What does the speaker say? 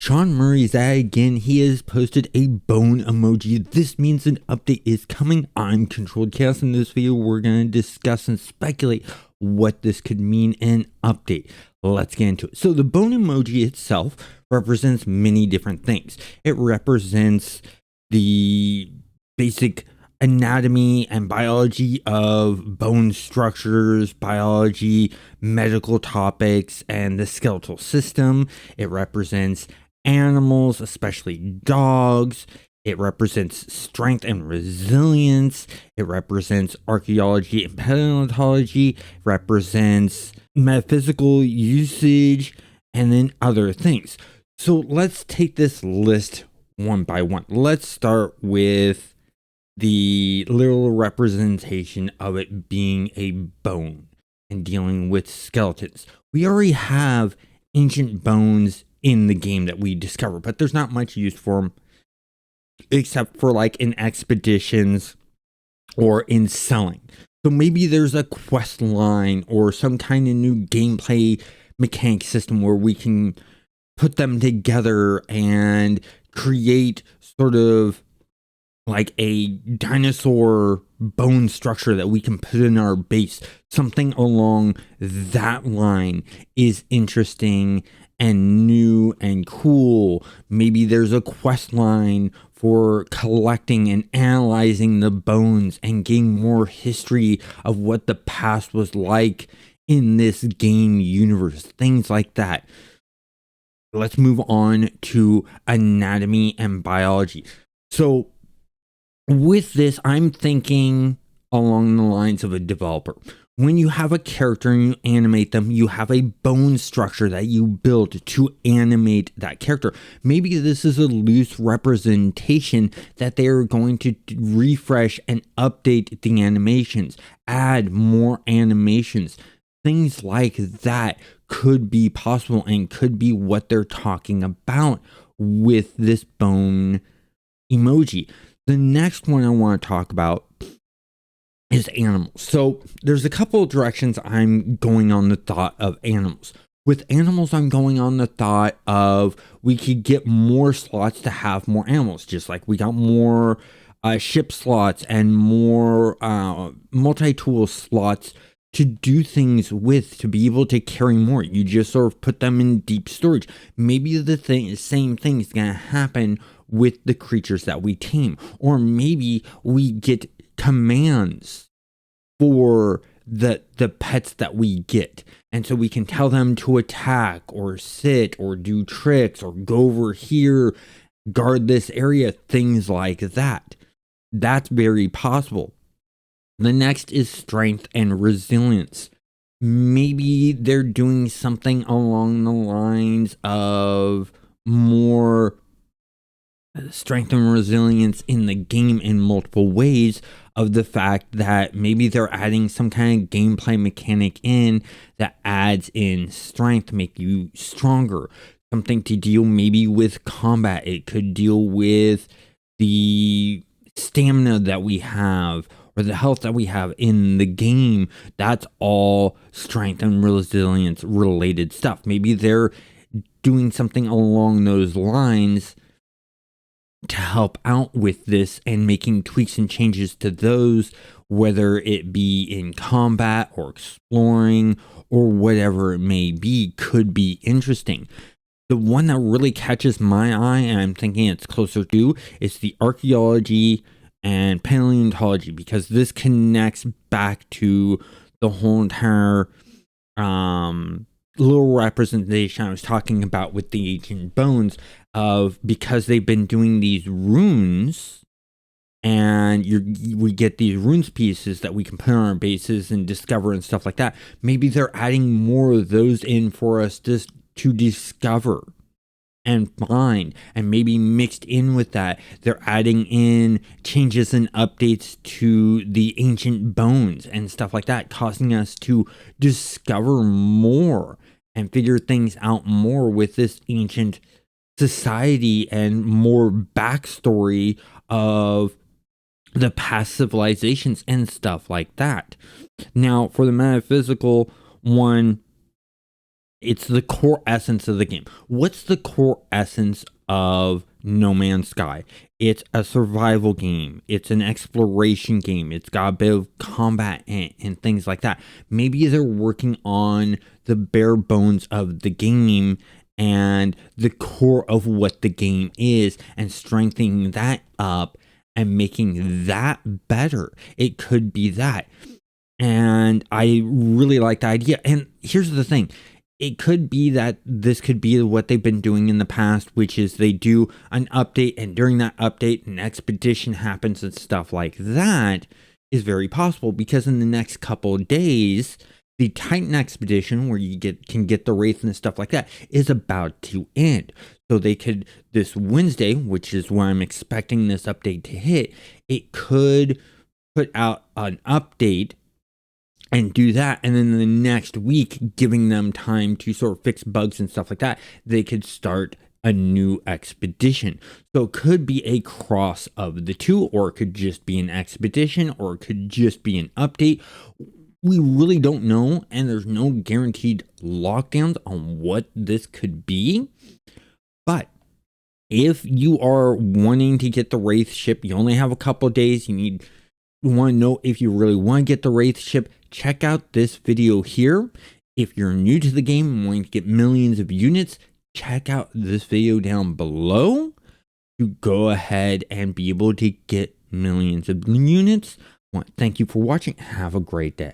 Sean Murray's at it again. He has posted a bone emoji. This means an update is coming. I'm Controlled Chaos. In this video, we're going to discuss and speculate what this could mean in update. Let's get into it. So the bone emoji itself represents many different things. It represents the basic anatomy and biology of bone structures, biology, medical topics, and the skeletal system. It represents animals, especially dogs. It represents strength and resilience. It represents archaeology and paleontology. It represents metaphysical usage, and then other things. So let's take this list one by one. Let's start with the literal representation of it being a bone and dealing with skeletons. We already have ancient bones in the game that we discover, but there's not much use for them except for like in expeditions or in selling. So maybe there's a quest line or some kind of new gameplay mechanic system where we can put them together and create sort of like a dinosaur bone structure that we can put in our base. Something along that line is interesting and new and cool. Maybe there's a quest line for collecting and analyzing the bones and getting more history of what the past was like in this game universe. Things like that. Let's move on to anatomy and biology. So with this, I'm thinking along the lines of a developer. When you have a character and you animate them, you have a bone structure that you build to animate that character. Maybe this is a loose representation that they are going to refresh and update the animations, add more animations. Things like that could be possible and could be what they're talking about with this bone emoji. The next one I want to talk about is animals. So there's a couple of directions I'm going on the thought of animals. With animals, I'm going on the thought of we could get more slots to have more animals, just like we got more ship slots and more multi-tool slots to do things with, to be able to carry more. You just sort of put them in deep storage. Maybe the same thing is going to happen with the creatures that we tame, or maybe we get commands for the pets that we get, and so we can tell them to attack or sit or do tricks or go over here, guard this area, things like that. That's very possible. The next is strength and resilience. Maybe they're doing something along the lines of more strength and resilience in the game in multiple ways, of the fact that maybe they're adding some kind of gameplay mechanic in that adds in strength, make you stronger. Something to deal maybe with combat. It could deal with the stamina that we have or the health that we have in the game. That's all strength and resilience related stuff. Maybe they're doing something along those lines to help out with this and making tweaks and changes to those, whether it be in combat or exploring or whatever it may be, could be interesting. The one that really catches my eye, and I'm thinking it's closer to, is the archaeology and paleontology, because this connects back to the whole entire little representation I was talking about with the ancient bones, of because they've been doing these runes, and we get these runes pieces that we can put on our bases and discover and stuff like that. Maybe they're adding more of those in for us just to discover and find, and maybe mixed in with that, they're adding in changes and updates to the ancient bones and stuff like that, causing us to discover more and figure things out more with this ancient society and more backstory of the past civilizations and stuff like that. Now, for the metaphysical one, It's the core essence of the game. What's the core essence of No Man's Sky? It's a survival game. It's an exploration game. It's got a bit of combat and things like that. Maybe they're working on the bare bones of the game and the core of what the game is and strengthening that up and making that better. It could be that. And I really like the idea. And here's the thing. It could be that this could be what they've been doing in the past, which is they do an update, and during that update, an expedition happens and stuff like that is very possible, because in the next couple of days, the Titan expedition, where you can get the Wraith and stuff like that, is about to end. So they could, this Wednesday, which is where I'm expecting this update to hit, it could put out an update and do that, and then the next week, giving them time to sort of fix bugs and stuff like that, they could start a new expedition. So it could be a cross of the two, or it could just be an expedition, or it could just be an update. We really don't know, and there's no guaranteed lockdowns on what this could be. But if you are wanting to get the Wraith ship, you only have a couple days, you want to know if you really want to get the Wraith ship, check out this video here. If you're new to the game and wanting to get millions of units, check out this video down below to go ahead and be able to get millions of units. I want to thank you for watching. Have a great day.